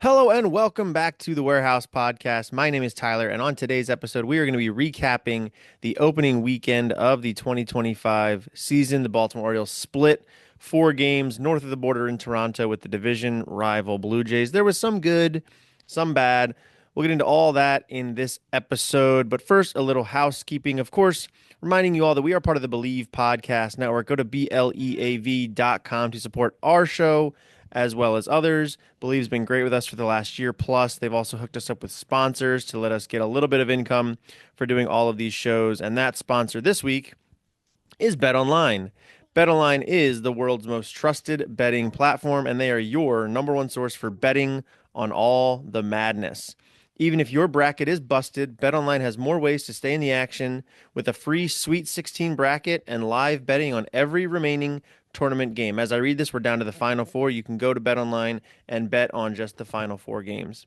Hello and welcome back to the Warehouse Podcast. My name is Tyler, and on today's episode, we are going to be recapping the opening weekend of the 2025 season. The Baltimore Orioles split 4 games north of the border in Toronto with the division rival Blue Jays. There was some good, some bad. We'll get into all that in this episode. But first, a little housekeeping. Of course, reminding you all that we are part of the Believe Podcast Network. Go to BLEAV.com to support our show as well as others. Believe's been great with us for the last year plus. They've also hooked us up with sponsors to let us get a little bit of income for doing all of these shows. And that sponsor this week is BetOnline. BetOnline is the world's most trusted betting platform, and they are your number one source for betting on all the madness. Even if your bracket is busted, BetOnline has more ways to stay in the action with a free Sweet 16 bracket and live betting on every remaining tournament game. As I read this, we're down to the final four. You can go to BetOnline and bet on just the final 4 games.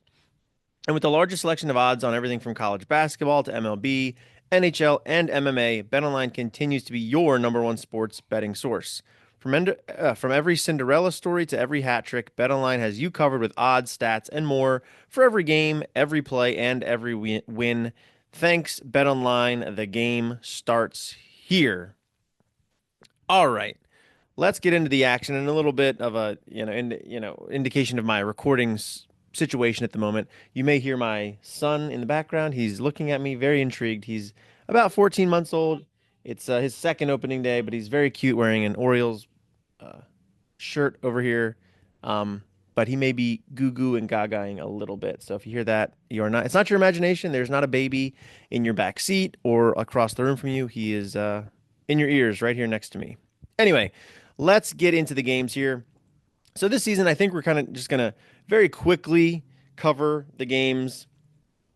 And with the largest selection of odds on everything from college basketball to MLB, NHL, and MMA, BetOnline continues to be your number one sports betting source. From every Cinderella story to every hat trick, BetOnline has you covered with odds, stats, and more for every game, every play, and every win. Thanks, BetOnline. The game starts here. All right, let's get into the action and a little bit of a indication of my recording situation at the moment. You may hear my son in the background. He's looking at me, very intrigued. He's about 14 months old. It's his second opening day, but he's very cute, wearing an Orioles uh, shirt over here. But he may be goo goo and gagaing a little bit. So if you hear that, you are not. It's not your imagination. There's not a baby in your back seat or across the room from you. He is in your ears, right here next to me. Anyway, let's get into the games here. So this season, I think we're kind of just gonna very quickly cover the games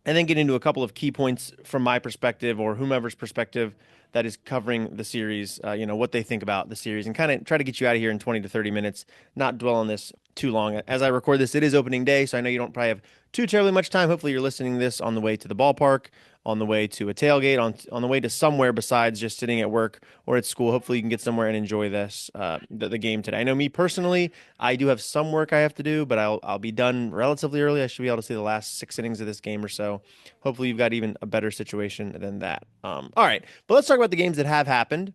and then get into a couple of key points from my perspective or whomever's perspective that is covering the series, what they think about the series, and kind of try to get you out of here in 20 to 30 minutes, not dwell on this too long. As I record this, it is opening day, so I know you don't probably have too terribly much time. Hopefully, you're listening to this on the way to the ballpark, on the way to a tailgate, on the way to somewhere besides just sitting at work or at school. Hopefully, you can get somewhere and enjoy the game today. I know me personally, I do have some work I have to do, but I'll be done relatively early. I should be able to see the last 6 innings of this game or so. Hopefully, you've got even a better situation than that. All right, but let's talk about the games that have happened.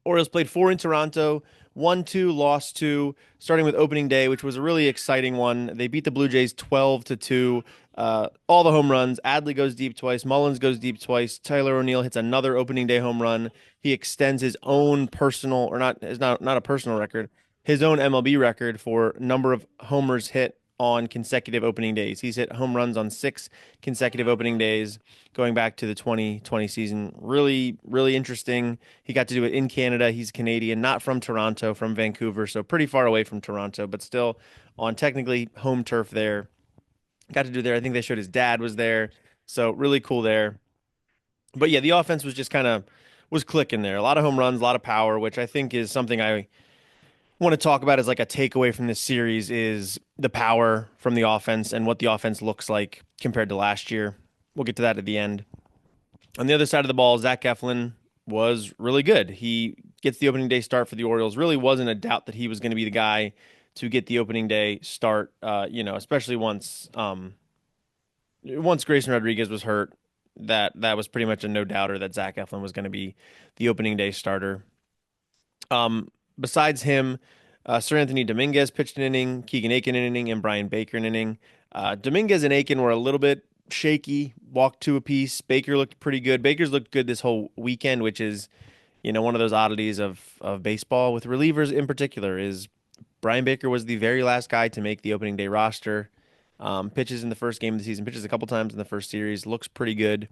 Orioles played 4 in Toronto, won 2, lost 2, starting with opening day, which was a really exciting one. They beat the Blue Jays 12-2. All the home runs. Adley goes deep twice. Mullins goes deep twice. Tyler O'Neill hits another opening day home run. He extends his own personal, or not, it's not a personal record, his own MLB record for number of homers hit on consecutive opening days. He's hit home runs on 6 consecutive opening days going back to the 2020 season. Really, really interesting. He got to do it in Canada. He's Canadian, not from Toronto, from Vancouver, so pretty far away from Toronto, but still on technically home turf there. Got to do there. I think they showed his dad was there. So really cool there. But yeah, the offense was just kind of was clicking there. A lot of home runs, a lot of power, which I think is something I want to talk about as like a takeaway from this series is the power from the offense and what the offense looks like compared to last year. We'll get to that at the end. On the other side of the ball, Zach Eflin was really good. He gets the opening day start for the Orioles. Really wasn't a doubt that he was going to be the guy to get the opening day start. Especially once Grayson Rodriguez was hurt, that was pretty much a no doubter that Zach Eflin was going to be the opening day starter. Besides him, Sir Anthony Dominguez pitched an inning, Keegan Aiken an inning, and Brian Baker an inning. Dominguez and Aiken were a little bit shaky, walked 2 apiece. Baker looked pretty good. Baker's looked good this whole weekend, which is, one of those oddities of baseball with relievers in particular is Brian Baker was the very last guy to make the opening day roster. Pitches in the first game of the season, pitches a couple times in the first series, looks pretty good.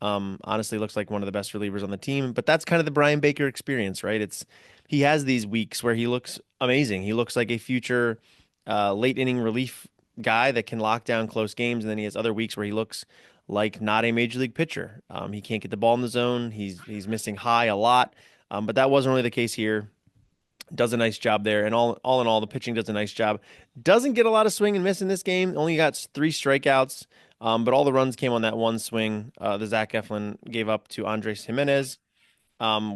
Honestly, looks like one of the best relievers on the team. But that's kind of the Brian Baker experience, right? He has these weeks where he looks amazing. He looks like a future late inning relief guy that can lock down close games, and then he has other weeks where he looks like not a major league pitcher. He can't get the ball in the zone. He's missing high a lot, but that wasn't really the case here. Does a nice job there, and all in all, the pitching does a nice job. Doesn't get a lot of swing and miss in this game. Only got 3 strikeouts, but all the runs came on that one swing. The Zach Eflin gave up to Andres Jimenez,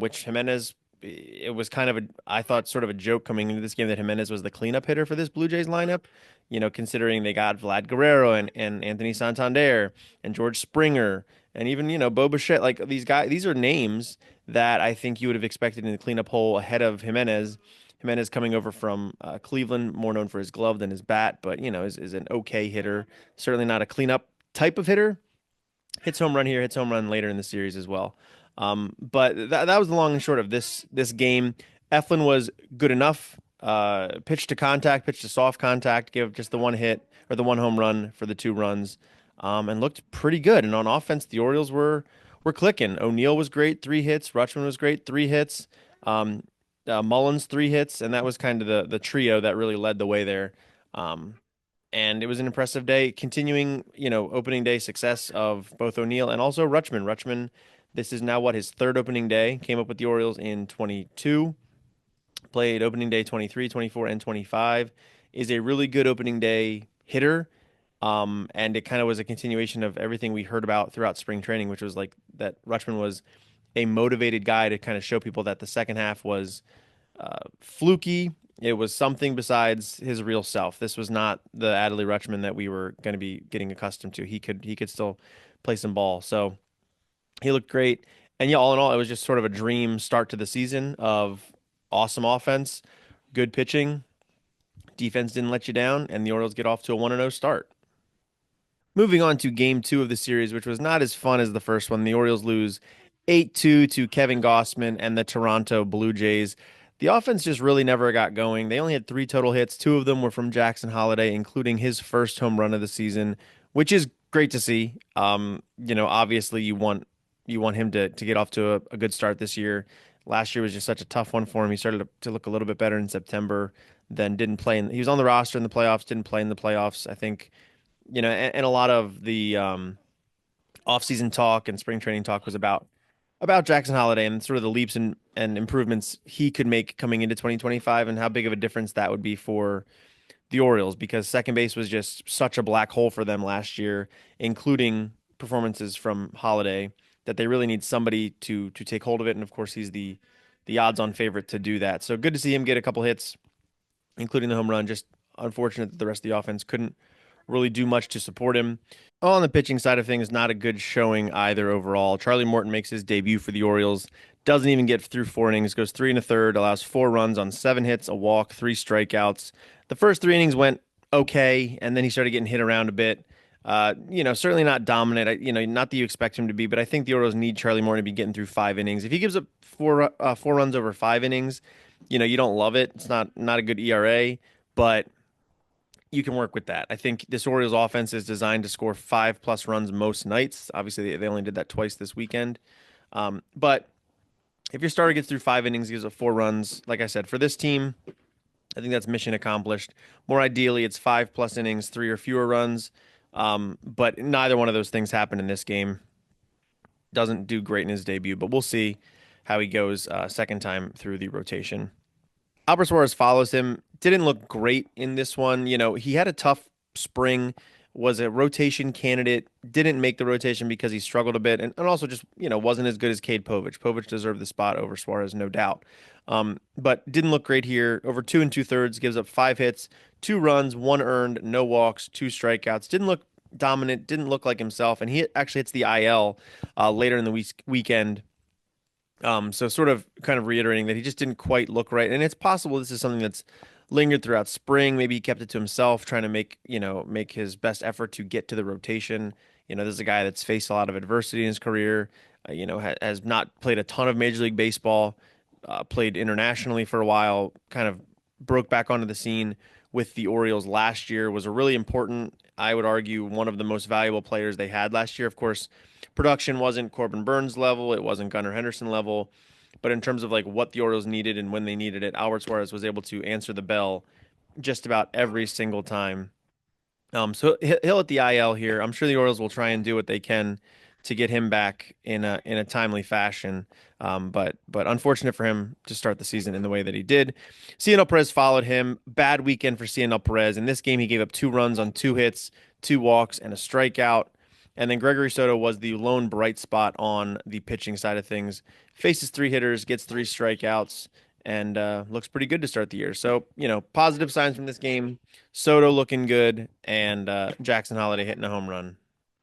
which Jimenez, it was kind of I thought sort of a joke coming into this game that Jimenez was the cleanup hitter for this Blue Jays lineup. considering they got Vlad Guerrero and Anthony Santander and George Springer and even, Bo Bichette. Like these guys, these are names that I think you would have expected in the cleanup hole ahead of Jimenez. Jimenez coming over from Cleveland, more known for his glove than his bat, but is an okay hitter. Certainly not a cleanup type of hitter. Hits home run here, hits home run later in the series as well. But that was the long and short of this game. Eflin was good enough. Pitch to contact, pitch to soft contact, give just the one hit or the one home run for the two runs, and looked pretty good. And on offense, the Orioles were clicking. O'Neill was great, 3 hits. Rutschman was great, 3 hits. Um, Mullins 3 hits, and that was kind of the trio that really led the way there. Um, and it was an impressive day, continuing, opening day success of both O'Neill and also Rutschman. Rutschman, this is now what his third opening day. Came up with the Orioles in 22, played opening day 23, 24, and 25. Is a really good opening day hitter. And it kind of was a continuation of everything we heard about throughout spring training, which was like that Rutschman was a motivated guy to kind of show people that the second half was fluky. It was something besides his real self. This was not the Adley Rutschman that we were going to be getting accustomed to. He could still play some ball. So he looked great. And yeah, all in all, it was just sort of a dream start to the season of awesome offense, good pitching, defense didn't let you down, and the Orioles get off to a 1-0 start. Moving on to game two of the series, which was not as fun as the first one. The Orioles lose 8-2 to Kevin Gossman and the Toronto Blue Jays. The offense just really never got going. They only had 3 total hits. 2 of them were from Jackson Holliday, including his first home run of the season, which is great to see. Obviously you want him to get off to a good start this year. Last year was just such a tough one for him. He started to look a little bit better in September, then didn't play. He was on the roster in the playoffs, didn't play in the playoffs. I think and a lot of the offseason talk and spring training talk was about Jackson Holliday and sort of the leaps and improvements he could make coming into 2025 and how big of a difference that would be for the Orioles because second base was just such a black hole for them last year, including performances from Holliday, that they really need somebody to take hold of it. And of course, he's the odds-on favorite to do that. So good to see him get a couple hits, including the home run. Just unfortunate that the rest of the offense couldn't really do much to support him. On the pitching side of things, not a good showing either overall. Charlie Morton makes his debut for the Orioles, doesn't even get through 4 innings, goes 3 1/3, allows 4 runs on 7 hits, a walk, 3 strikeouts. The first 3 innings went okay, and then he started getting hit around a bit. Certainly not dominant. Not that you expect him to be, but I think the Orioles need Charlie Morton to be getting through 5 innings. If he gives up four runs over 5 innings, you don't love it. It's not a good ERA, but you can work with that. I think this Orioles offense is designed to score 5+ runs most nights. Obviously, they only did that twice this weekend. But if your starter gets through 5 innings, gives up 4 runs, like I said, for this team, I think that's mission accomplished. More ideally, it's 5+ innings, 3 or fewer runs. But neither one of those things happened in this game. Doesn't do great in his debut, but we'll see how he goes second time through the rotation. Albert Suarez follows him. Didn't look great in this one. He had a tough spring, was a rotation candidate, didn't make the rotation because he struggled a bit, and also just, wasn't as good as Cade Povich. Povich deserved the spot over Suarez, no doubt. But didn't look great here. Over 2 2/3, gives up 5 hits, 2 runs, 1 earned, no walks, 2 strikeouts. Didn't look dominant, didn't look like himself, and he actually hits the IL later in the weekend. So sort of kind of reiterating that he just didn't quite look right. And it's possible this is something that's lingered throughout spring. Maybe he kept it to himself, trying to make his best effort to get to the rotation. This is a guy that's faced a lot of adversity in his career, has not played a ton of Major League Baseball, played internationally for a while, kind of broke back onto the scene with the Orioles last year, was a really important, I would argue, one of the most valuable players they had last year. Of course, production wasn't Corbin Burns level, it wasn't Gunnar Henderson level, but in terms of like what the Orioles needed and when they needed it, Albert Suarez was able to answer the bell just about every single time. So he'll at the IL here. I'm sure the Orioles will try and do what they can to get him back in a timely fashion. But unfortunate for him to start the season in the way that he did. Cionel Perez followed him. Bad weekend for Cionel Perez. In this game, he gave up 2 runs on 2 hits, 2 walks, and a strikeout. And then Gregory Soto was the lone bright spot on the pitching side of things. Faces 3 hitters, gets 3 strikeouts, and looks pretty good to start the year. So, positive signs from this game. Soto looking good, and Jackson Holiday hitting a home run.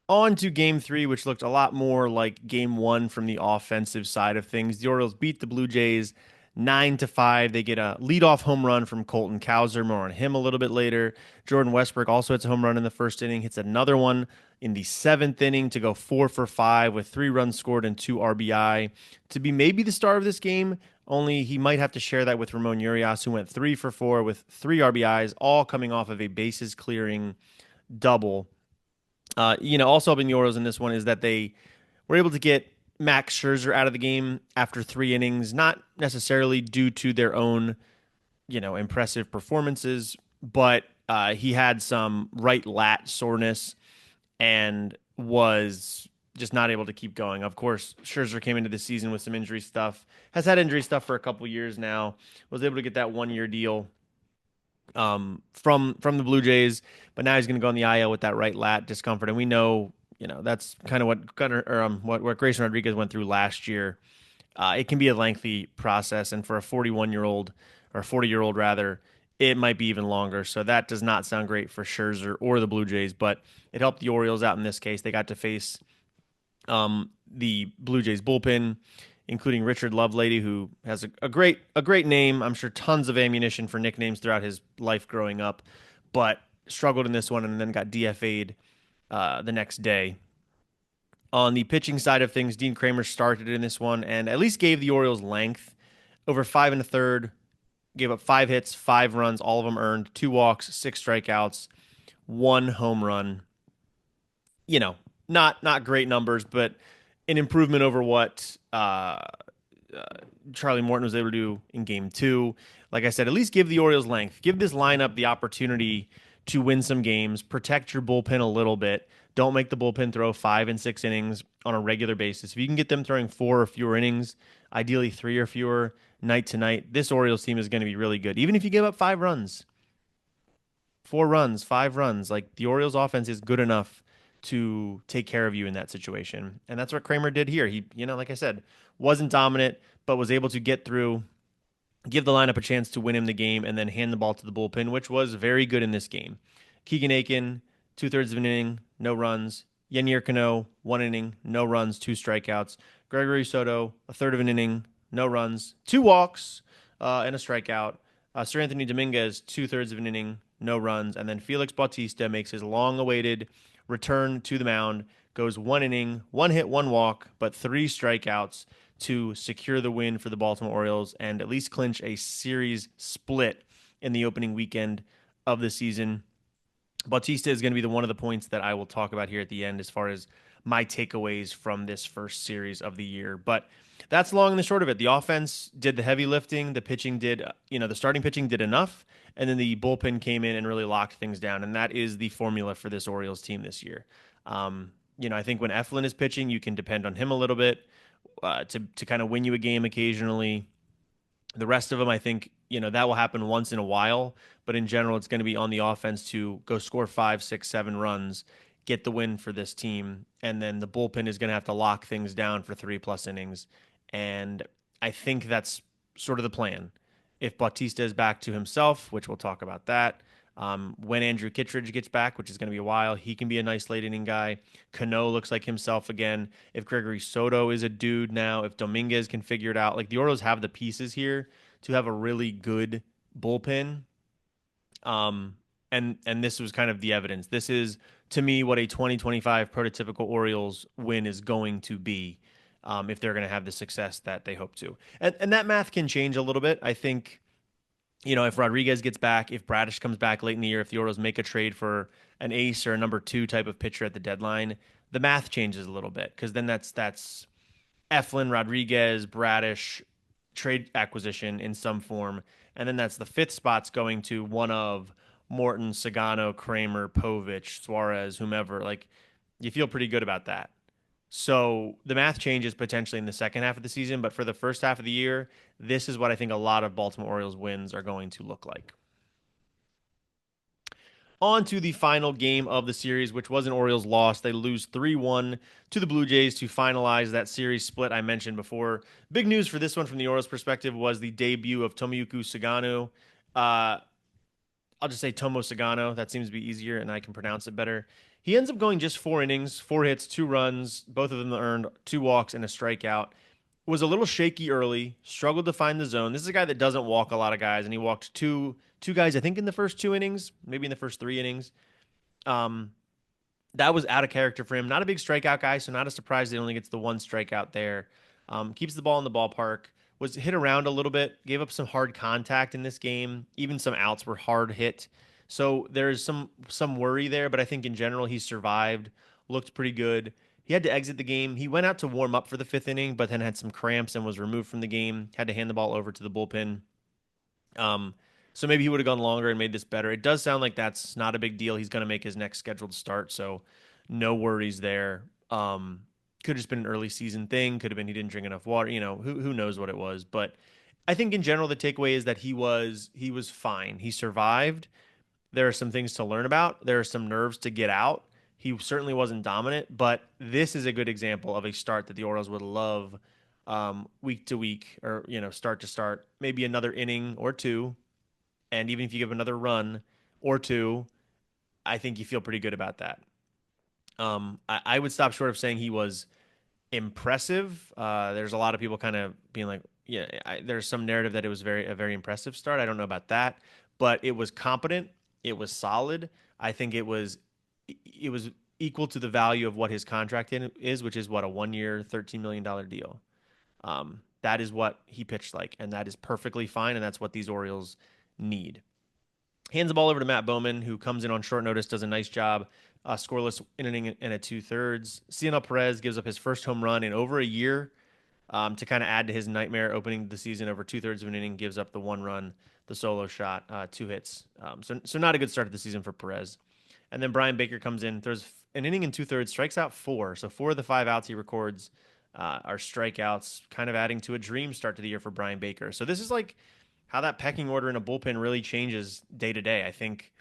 On to game three, which looked a lot more like game one from the offensive side of things. The Orioles beat the Blue Jays 9-5. They get a leadoff home run from Colton Cowser. More on him a little bit later. Jordan Westbrook also hits a home run in the first inning, hits another one in the seventh inning to go 4 for 5 with 3 runs scored and 2 RBI to be maybe the star of this game. Only he might have to share that with Ramon Urias, who went 3 for 4 with 3 RBIs, all coming off of a bases clearing double. Also helping the Orioles in this one is that they were able to get Max Scherzer out of the game after 3 innings, not necessarily due to their own, impressive performances, but he had some right lat soreness and was just not able to keep going. Of course, Scherzer came into the season with some injury stuff, has had injury stuff for a couple years now, was able to get that 1 year deal from the Blue Jays, but now he's going to go on the IL with that right lat discomfort, and we know that's kind of what Gunnar or what Grayson Rodriguez went through last year. It can be a lengthy process, and for a 41-year-old or 40-year-old rather, it might be even longer. So that does not sound great for Scherzer or the Blue Jays, but it helped the Orioles out in this case. They got to face the Blue Jays bullpen, including Richard Lovelady, who has a great name. I'm sure tons of ammunition for nicknames throughout his life growing up, but struggled in this one and then got DFA'd the next day. On the pitching side of things, Dean Kramer started in this one and at least gave the Orioles length. Over 5 1/3, gave up 5 hits, 5 runs, all of them earned, 2 walks, 6 strikeouts, 1 home run. Not great numbers, but an improvement over what uh, Charlie Morton was able to do in game two. Like I said, at least give the Orioles length. Give this lineup the opportunity to win some games. Protect your bullpen a little bit. Don't make the bullpen throw 5 and 6 innings on a regular basis. If you can get them throwing 4 or fewer innings, ideally 3 or fewer night to night, this Orioles team is going to be really good. Even if you give up 5 runs, 4 runs, 5 runs, like the Orioles offense is good enough to take care of you in that situation. And that's what Kramer did here. He, like I said, wasn't dominant, but was able to get through, give the lineup a chance to win him the game, and then hand the ball to the bullpen, which was very good in this game. Keegan Aiken, 2/3 of an inning, no runs. Yennier Cano, 1 inning, no runs, 2 strikeouts. Gregory Soto, a third of an inning, no runs, 2 walks, and a strikeout. Sir Anthony Dominguez, 2/3 of an inning, no runs. And then Felix Bautista makes his long awaited return to the mound, goes 1 inning, 1 hit, 1 walk, but 3 strikeouts to secure the win for the Baltimore Orioles and at least clinch a series split in the opening weekend of the season. Bautista is going to be one of the points that I will talk about here at the end as far as my takeaways from this first series of the year. But that's long and the short of it. The offense did the heavy lifting. The pitching did, the starting pitching did enough. And then the bullpen came in and really locked things down. And that is the formula for this Orioles team this year. I think when Eflin is pitching, you can depend on him a little bit to kind of win you a game occasionally. The rest of them, I think, that will happen once in a while. But in general, it's going to be on the offense to go score 5, 6, 7 runs, get the win for this team. And then the bullpen is going to have to lock things down for 3+ innings. And I think that's sort of the plan. If Bautista is back to himself, which we'll talk about that, when Andrew Kittredge gets back, which is going to be a while, he can be a nice late inning guy. Cano looks like himself again. If Gregory Soto is a dude now, if Dominguez can figure it out, like the Orioles have the pieces here to have a really good bullpen. And this was kind of the evidence. This is to me what a 2025 prototypical Orioles win is going to be. If they're going to have the success that they hope to. And that math can change a little bit. I think if Rodriguez gets back, if Bradish comes back late in the year, if the Orioles make a trade for an ace or a number 2 type of pitcher at the deadline, the math changes a little bit because then that's Eflin, Rodriguez, Bradish trade acquisition in some form, and then that's the 5th spot's going to one of Morton, Sagano, Kramer, Povich, Suarez, whomever. Like you feel pretty good about that. So the math changes potentially in the second half of the season, but for the first half of the year, this is what I think a lot of Baltimore Orioles wins are going to look like. On to the final game of the series, which was an Orioles loss. They lose 3-1 to the Blue Jays to finalize that series split I mentioned before. Big news for this one from the Orioles' perspective was the debut of Tomoyuki Sagano. Uh, I'll just say Tomo Sagano. That seems to be easier, and I can pronounce it better. He ends up going just 4 innings, 4 hits, 2 runs, both of them earned 2 walks and a strikeout. Was a little shaky early, struggled to find the zone. This is a guy that doesn't walk a lot of guys, and he walked two guys, I think, in the first 2 innings, maybe in the first 3 innings. Um, that was out of character for him. Not a big strikeout guy, so not a surprise that he only gets the one strikeout there. Keeps the ball in the ballpark. Was hit around a little bit. Gave up some hard contact in this game. Even some outs were hard hit. So there's some worry there, but I think in general he survived. Looked pretty good. He had to exit the game. He went out to warm up for the 5th inning, but then had some cramps and was removed from the game. Had to hand the ball over to the bullpen. Um, so maybe he would have gone longer and made this better. It does sound like that's not a big deal. He's going to make his next scheduled start, so no worries there. Could have just been an early season thing. Could have been he didn't drink enough water. Who knows what it was. But I think in general the takeaway is that he was fine. He survived. There are some things to learn about. There are some nerves to get out. He certainly wasn't dominant, but this is a good example of a start that the Orioles would love week to week or start to start. Maybe another inning or two, and even if you give another run or two, I think you feel pretty good about that. I would stop short of saying he was impressive. There's a lot of people kind of being like, yeah, there's some narrative that it was a very impressive start. I don't know about that, but it was competent. It was solid. I think it was equal to the value of what his contract is, which is what, a 1 year, $13 million deal. That is what he pitched like, and that is perfectly fine, and that's what these Orioles need. Hands the ball over to Matt Bowman, who comes in on short notice, does a nice job. Scoreless inning and a 2/3. CNL Perez gives up his first home run in over a year, to kind of add to his nightmare opening the season. Over 2/3 of an inning, gives up the 1 run, the solo shot, 2 hits. So not a good start to the season for Perez. And then Brian Baker comes in, throws an inning and 2/3, strikes out four. So 4 of the 5 outs he records are strikeouts, kind of adding to a dream start to the year for Brian Baker. So this is like how that pecking order in a bullpen really changes day to day. I think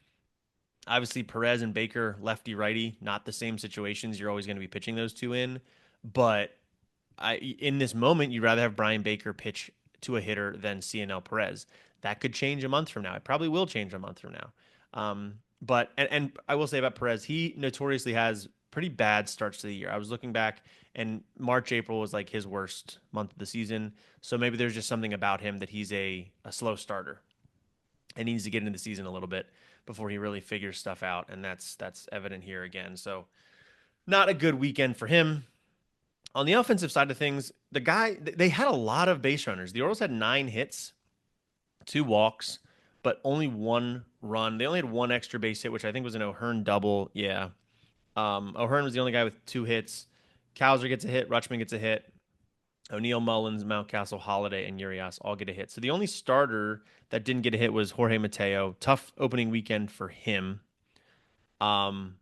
obviously Perez and Baker, lefty righty, not the same situations you're always going to be pitching those two in, but in this moment, you'd rather have Brian Baker pitch to a hitter than CNL Perez. That could change a month from now. It probably will change a month from now. But I will say about Perez, he notoriously has pretty bad starts to the year. I was looking back, and March, April was like his worst month of the season. So maybe there's just something about him that he's a slow starter and needs to get into the season a little bit before he really figures stuff out. And that's evident here again. So not a good weekend for him. On the offensive side of things, they had a lot of base runners. The Orioles had 9 hits, 2 walks, but only 1 run. They only had one extra base hit, which I think was an O'Hearn double. Yeah. O'Hearn was the only guy with 2 hits. Cowser gets a hit. Rutschman gets a hit. O'Neill, Mullins, Mountcastle, Holiday, and Urias all get a hit. So the only starter that didn't get a hit was Jorge Mateo. Tough opening weekend for him. Um,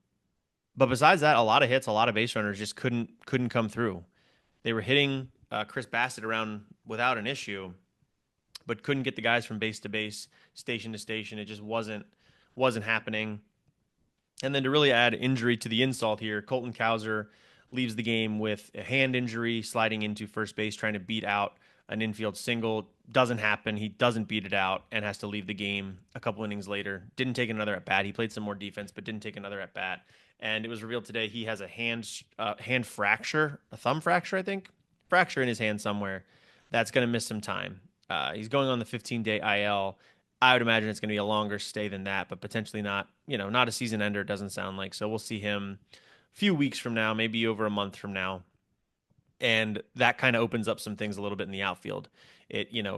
but besides that, a lot of hits, a lot of base runners just couldn't come through. They were hitting Chris Bassett around without an issue, but couldn't get the guys from base to base, station to station. It just wasn't happening. And then to really add injury to the insult here, Colton Cowser leaves the game with a hand injury, sliding into first base, trying to beat out an infield single. Doesn't happen. He doesn't beat it out and has to leave the game a couple innings later. Didn't take another at bat. He played some more defense, but didn't take another at bat. And it was revealed today he has a hand fracture, a thumb fracture, I think, fracture in his hand somewhere. That's going to miss some time. He's going on the 15-day IL. I would imagine it's going to be a longer stay than that, but potentially not, not a season ender, it doesn't sound like. So we'll see him a few weeks from now, maybe over a month from now. And that kind of opens up some things a little bit in the outfield.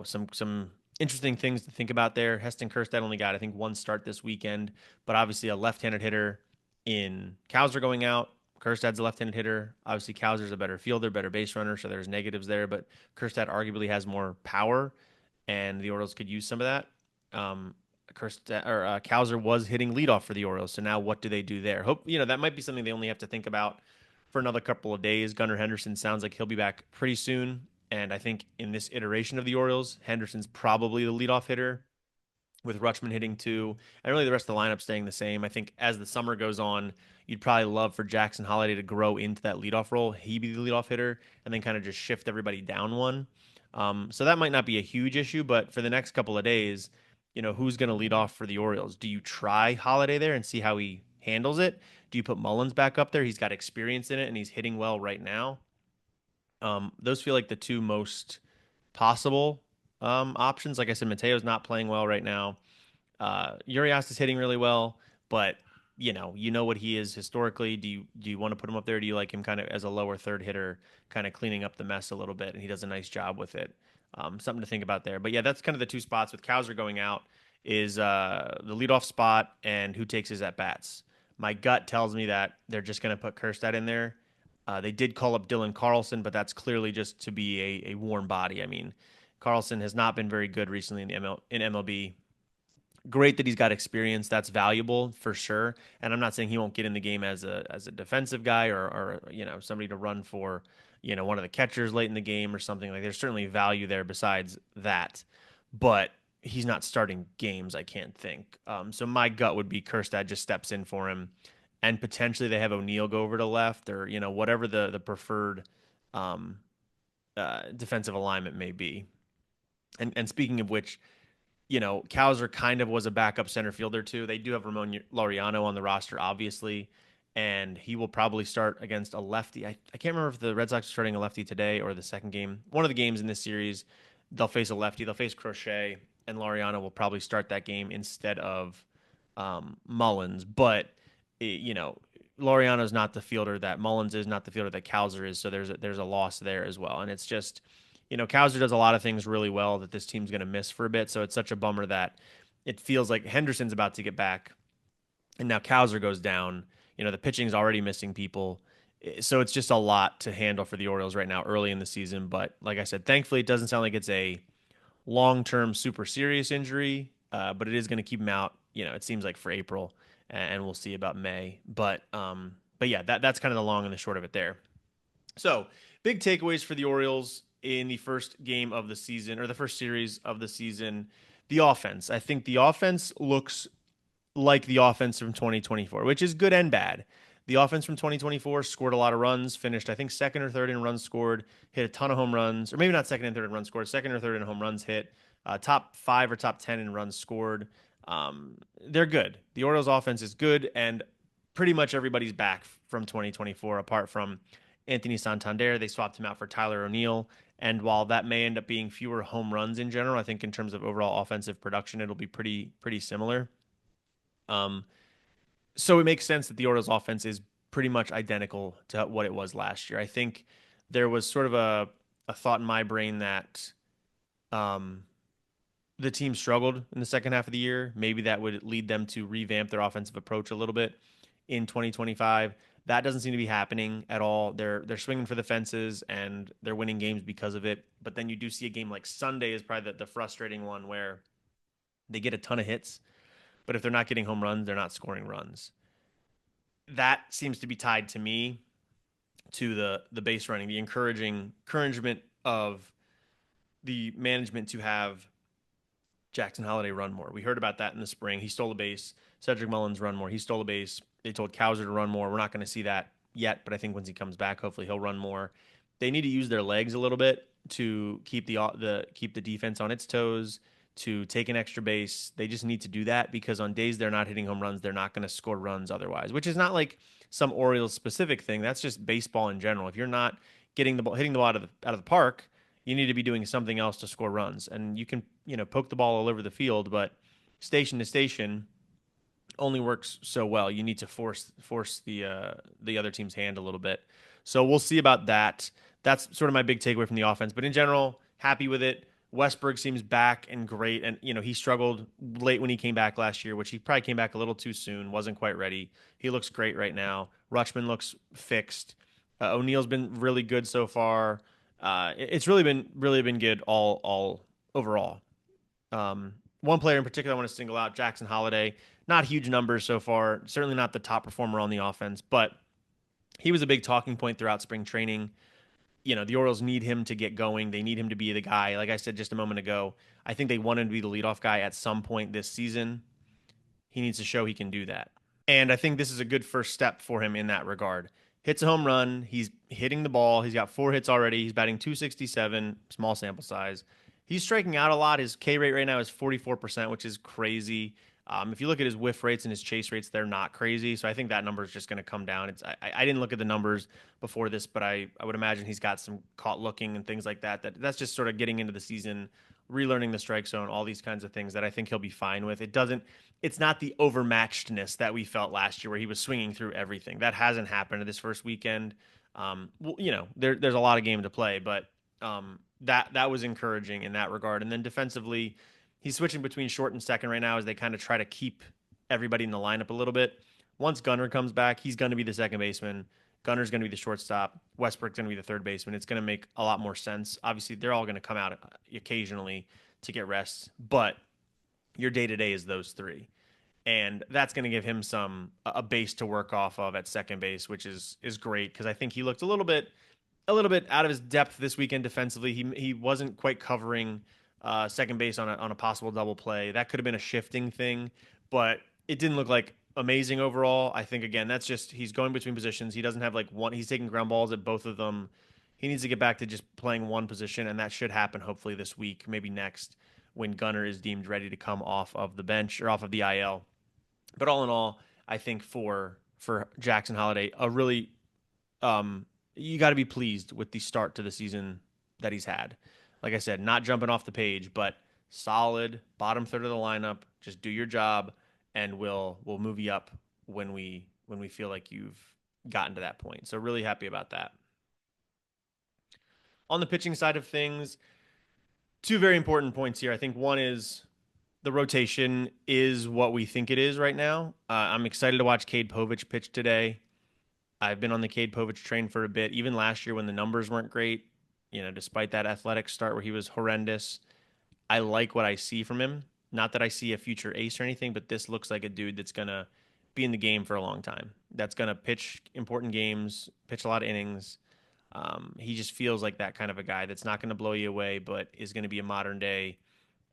Some interesting things to think about there. Heston Kjerstad only got, I think, one start this weekend, but obviously a left-handed hitter in Cowser going out. Kjerstad's a left-handed hitter. Obviously, Cowser's a better fielder, better base runner, so there's negatives there, but Kjerstad arguably has more power, and the Orioles could use some of that. Cowser was hitting leadoff for the Orioles. So now what do they do there? Hope that might be something they only have to think about for another couple of days. Gunnar Henderson sounds like he'll be back pretty soon, and I think in this iteration of the Orioles, Henderson's probably the leadoff hitter. with Rutschman hitting two, and really the rest of the lineup staying the same. I think as the summer goes on, you'd probably love for Jackson Holiday to grow into that leadoff role. He be the leadoff hitter, and then kind of just shift everybody down one. So that might not be a huge issue, but for the next couple of days, who's going to lead off for the Orioles? Do you try Holiday there and see how he handles it? Do you put Mullins back up there? He's got experience in it and he's hitting well right now. Those feel like the two most possible options. Like I said, Mateo's not playing well right now. Urias is hitting really well, but you know what he is historically. Do you want to put him up there? Do you like him kind of as a lower third hitter, kind of cleaning up the mess a little bit? And he does a nice job with it. Something to think about there. But yeah, that's kind of the two spots with Kowser going out is the leadoff spot and who takes his at bats. My gut tells me that they're just going to put Kerstad in there. They did call up Dylan Carlson, but that's clearly just to be a warm body. I mean, Carlson has not been very good recently in the MLB. Great that he's got experience. That's valuable for sure. And I'm not saying he won't get in the game as a defensive guy or somebody to run for one of the catchers late in the game or something like. There's certainly value there besides that, but he's not starting games. I can't think. So my gut would be Kerstad just steps in for him, and potentially they have O'Neill go over to left or whatever the preferred um, defensive alignment may be. And speaking of which, Kowser kind of was a backup center fielder too. They do have Ramon Laureano on the roster, obviously, and he will probably start against a lefty. I can't remember if the Red Sox are starting a lefty today or the second game. One of the games in this series, they'll face a lefty. They'll face Crochet, and Laureano will probably start that game instead of Mullins. But Laureano is not the fielder that Mullins is, not the fielder that Kowser is. So there's a loss there as well, and it's just Kowser does a lot of things really well that this team's going to miss for a bit. So it's such a bummer that it feels like Henderson's about to get back, and now Kowser goes down. The pitching's already missing people. So it's just a lot to handle for the Orioles right now early in the season. But like I said, thankfully, it doesn't sound like it's a long term, super serious injury, but it is going to keep him out. It seems like for April, and we'll see about May. But yeah, that's kind of the long and the short of it there. So, big takeaways for the Orioles in the first game of the season or the first series of the season. The offense. I think the offense looks like the offense from 2024, which is good and bad. The offense from 2024 scored a lot of runs, finished, I think, second or third in runs scored, hit a ton of home runs, or maybe not second and third in runs scored, second or third in home runs hit, top five or top 10 in runs scored. They're good. The Orioles offense is good, and pretty much everybody's back from 2024, apart from Anthony Santander. They swapped him out for Tyler O'Neill. And while that may end up being fewer home runs in general, I think in terms of overall offensive production, it'll be pretty similar. So it makes sense that the Orioles offense is pretty much identical to what it was last year. I think there was sort of a thought in my brain that um, the team struggled in the second half of the year. Maybe that would lead them to revamp their offensive approach a little bit in 2025. That doesn't seem to be happening at all. They're swinging for the fences and they're winning games because of it. But then you do see a game like Sunday is probably the frustrating one where they get a ton of hits, but if they're not getting home runs, they're not scoring runs. That seems to be tied to me to the base running, the encouragement of the management to have Jackson Holiday run more. We heard about that in the spring. He stole a base. Cedric Mullins run more. He stole a base. They told Kowser to run more. We're not going to see that yet, but I think once he comes back, hopefully he'll run more. They need to use their legs a little bit to keep the defense on its toes, to take an extra base. They just need to do that because on days they're not hitting home runs, they're not going to score runs otherwise, which is not like some Orioles specific thing. That's just baseball in general. If you're not getting the ball, hitting the ball out of the park, you need to be doing something else to score runs. And you can, poke the ball all over the field, but station to station only works so well. You need to force the other team's hand a little bit. So we'll see about that. That's sort of my big takeaway from the offense. But in general, happy with it. Westberg seems back and great, and he struggled late when he came back last year, which he probably came back a little too soon, wasn't quite ready. He looks great right now. Rutschman looks fixed. O'Neill's been really good so far. It's really been good all overall. One player in particular I want to single out, Jackson Holiday. Not huge numbers so far. Certainly not the top performer on the offense, but he was a big talking point throughout spring training. the Orioles need him to get going. They need him to be the guy. Like I said just a moment ago, I think they want him to be the leadoff guy at some point this season. He needs to show he can do that. And I think this is a good first step for him in that regard. Hits a home run. He's hitting the ball. He's got 4 hits already. He's batting 267, small sample size. He's striking out a lot. His K rate right now is 44%, which is crazy. If you look at his whiff rates and his chase rates, they're not crazy. So I think that number is just going to come down. I didn't look at the numbers before this, but I would imagine he's got some caught looking and things like that. That's just sort of getting into the season, relearning the strike zone, all these kinds of things that I think he'll be fine with. It's not the overmatchedness that we felt last year where he was swinging through everything. That hasn't happened this first weekend. Well, there's a lot of game to play, but that was encouraging in that regard. And then defensively, he's switching between short and second right now as they kind of try to keep everybody in the lineup a little bit. Once Gunnar comes back, he's going to be the second baseman. Gunner's going to be the shortstop. Westbrook's going to be the third baseman. It's going to make a lot more sense. Obviously, they're all going to come out occasionally to get rest, but your day to day is those three, and that's going to give him a base to work off of at second base, which is great because I think he looked a little bit out of his depth this weekend defensively. He wasn't quite covering second base on a possible double play. That could have been a shifting thing, but it didn't look like amazing overall. I think again that's just he's going between positions. He doesn't have like one. He's taking ground balls at both of them. He needs to get back to just playing one position, and that should happen hopefully this week, maybe next, when Gunner is deemed ready to come off of the bench or off of the IL. But all in all, I think for Jackson Holiday, a really you got to be pleased with the start to the season that he's had. Like I said, not jumping off the page, but solid bottom third of the lineup. Just do your job, and we'll move you up when we feel like you've gotten to that point. So really happy about that. On the pitching side of things, two very important points here. I think one is the rotation is what we think it is right now. I'm excited to watch Cade Povich pitch today. I've been on the Cade Povich train for a bit, even last year when the numbers weren't great. Despite that athletic start where he was horrendous, I like what I see from him. Not that I see a future ace or anything, but this looks like a dude that's gonna be in the game for a long time. That's gonna pitch important games, pitch a lot of innings. He just feels like that kind of a guy that's not going to blow you away, but is going to be a modern day,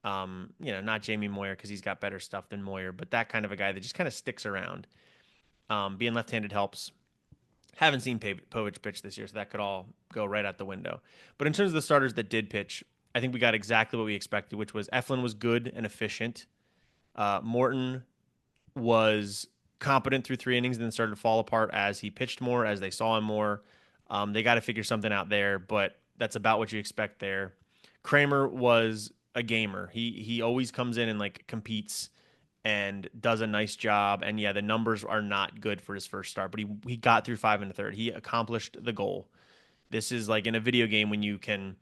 not Jamie Moyer because he's got better stuff than Moyer, but that kind of a guy that just kind of sticks around. Being left-handed helps. Haven't seen Povich pitch this year, so that could all go right out the window. But in terms of the starters that did pitch, I think we got exactly what we expected, which was Eflin was good and efficient. Morton was competent through 3 innings, and then started to fall apart as he pitched more, as they saw him more. They got to figure something out there, but that's about what you expect there. Kramer was a gamer. He always comes in and like competes and does a nice job. And yeah, the numbers are not good for his first start, but he got through 5 1/3. He accomplished the goal. This is like in a video game when you can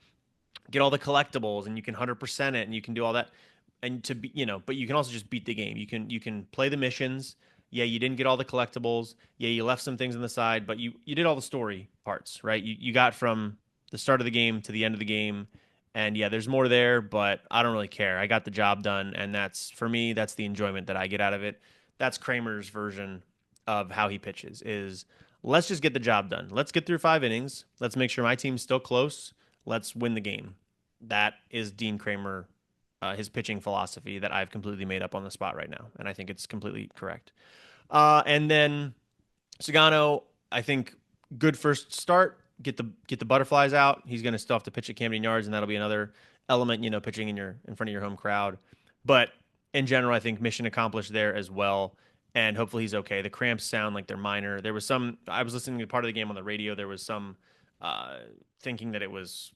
get all the collectibles and you can 100% it and you can do all that and to be but you can also just beat the game. You can play the missions. Yeah, you didn't get all the collectibles. Yeah, you left some things on the side, but you did all the story parts, right? You got from the start of the game to the end of the game. And yeah, there's more there, but I don't really care. I got the job done, and that's for me, that's the enjoyment that I get out of it. That's Kramer's version of how he pitches is let's just get the job done. Let's get through 5 innings. Let's make sure my team's still close. Let's win the game. That is Dean Kramer, his pitching philosophy that I've completely made up on the spot right now, and I think it's completely correct. And then Sagano, I think good first start. Get the butterflies out. He's going to still have to pitch at Camden Yards, and that'll be another element, pitching in front of your home crowd. But in general, I think mission accomplished there as well. And hopefully he's okay. The cramps sound like they're minor. There was some. I was listening to part of the game on the radio. There was some thinking that it was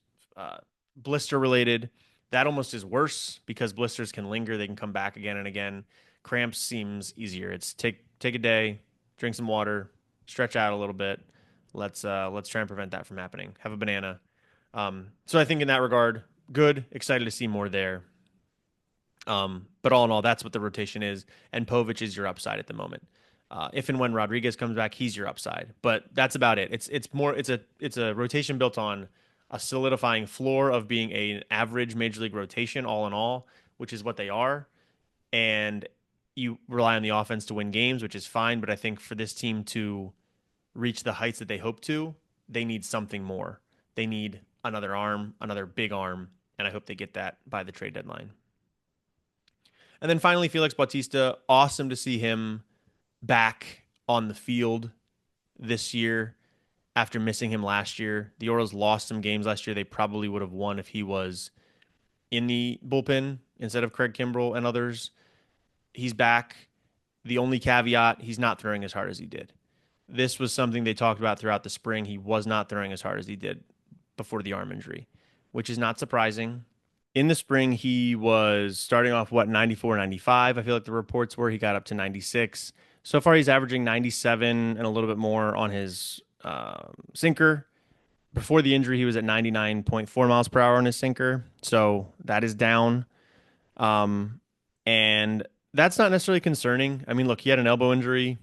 blister related. That almost is worse because blisters can linger. They can come back again and again. Cramps seems easier. It's take a day, drink some water, stretch out a little bit. Let's try and prevent that from happening. Have a banana. So I think in that regard, good. Excited to see more there. But all in all, that's what the rotation is, and Povich is your upside at the moment. If and when Rodriguez comes back, he's your upside. But that's about it. It's a rotation built on a solidifying floor of being an average major league rotation, all in all, which is what they are. And you rely on the offense to win games, which is fine. But I think for this team to reach the heights that they hope to, they need something more. They need another arm, another big arm, and I hope they get that by the trade deadline. And then finally, Felix Bautista. Awesome to see him back on the field this year after missing him last year. The Orioles lost some games last year they probably would have won if he was in the bullpen instead of Craig Kimbrell and others. He's back. The only caveat, he's not throwing as hard as he did. This was something they talked about throughout the spring. He was not throwing as hard as he did before the arm injury, which is not surprising. In the spring, he was starting off, 94, 95. I feel like the reports were he got up to 96. So far, he's averaging 97 and a little bit more on his sinker. Before the injury, he was at 99.4 miles per hour on his sinker. So that is down. Um, and that's not necessarily concerning. I mean, look, he had an elbow injury.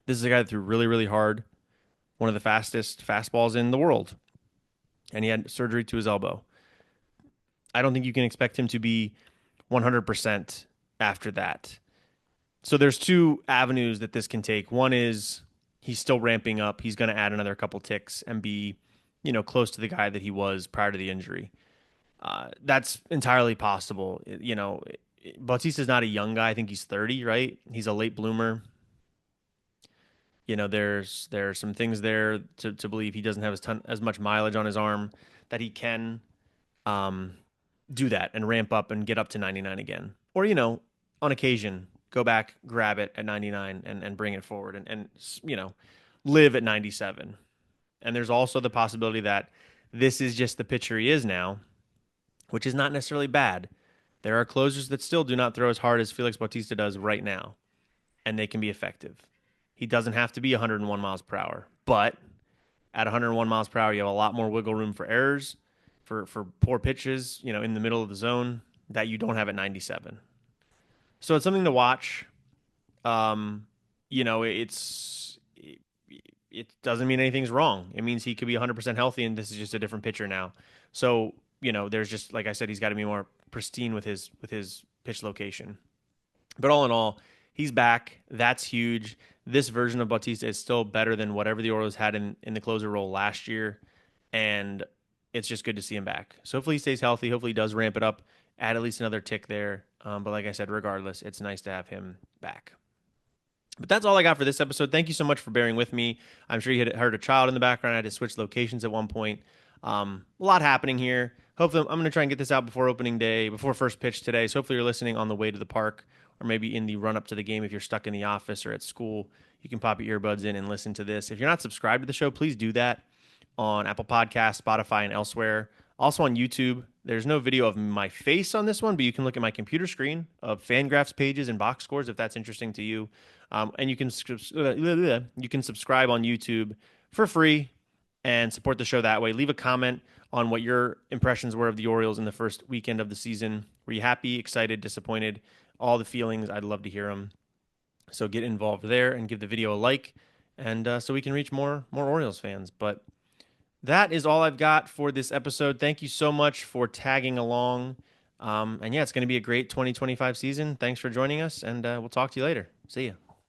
This is a guy that threw really, really hard, one of the fastest fastballs in the world. And he had surgery to his elbow. I don't think you can expect him to be 100% after that. So there's two avenues that this can take. One is he's still ramping up. He's going to add another couple ticks and be, close to the guy that he was prior to the injury. That's entirely possible. Bautista's not a young guy. I think he's 30, right? He's a late bloomer. There's some things there to believe he doesn't have as much mileage on his arm that he can um, do that and ramp up and get up to 99 again. Or, on occasion, go back, grab it at 99 and bring it forward and live at 97. And there's also the possibility that this is just the pitcher he is now, which is not necessarily bad. There are closers that still do not throw as hard as Felix Bautista does right now, and they can be effective. He doesn't have to be 101 miles per hour, but at 101 miles per hour, you have a lot more wiggle room for errors, for poor pitches, in the middle of the zone that you don't have at 97. So it's something to watch. Um, it doesn't mean anything's wrong. It means he could be 100% healthy, and this is just a different pitcher now. So there's just, like I said, he's got to be more pristine with his pitch location. But all in all, he's back. That's huge. This version of Bautista is still better than whatever the Orioles had in the closer role last year, and it's just good to see him back. So hopefully he stays healthy. Hopefully he does ramp it up, add at least another tick there. But like I said, regardless, it's nice to have him back. But that's all I got for this episode. Thank you so much for bearing with me. I'm sure you had heard a child in the background. I had to switch locations at one point. A lot happening here. Hopefully, I'm going to try and get this out before opening day, before first pitch today. So hopefully you're listening on the way to the park or maybe in the run up to the game if you're stuck in the office or at school. You can pop your earbuds in and listen to this. If you're not subscribed to the show, please do that on Apple Podcasts, Spotify, and elsewhere. Also on YouTube. There's no video of my face on this one, but you can look at my computer screen of Fangraphs pages and box scores if that's interesting to you. And you can subscribe on YouTube for free and support the show that way. Leave a comment on what your impressions were of the Orioles in the first weekend of the season. Were you happy, excited, disappointed? All the feelings. I'd love to hear them. So get involved there and give the video a like, and so we can reach more Orioles fans. But that is all I've got for this episode. Thank you so much for tagging along. And yeah, it's going to be a great 2025 season. Thanks for joining us, and we'll talk to you later. See ya.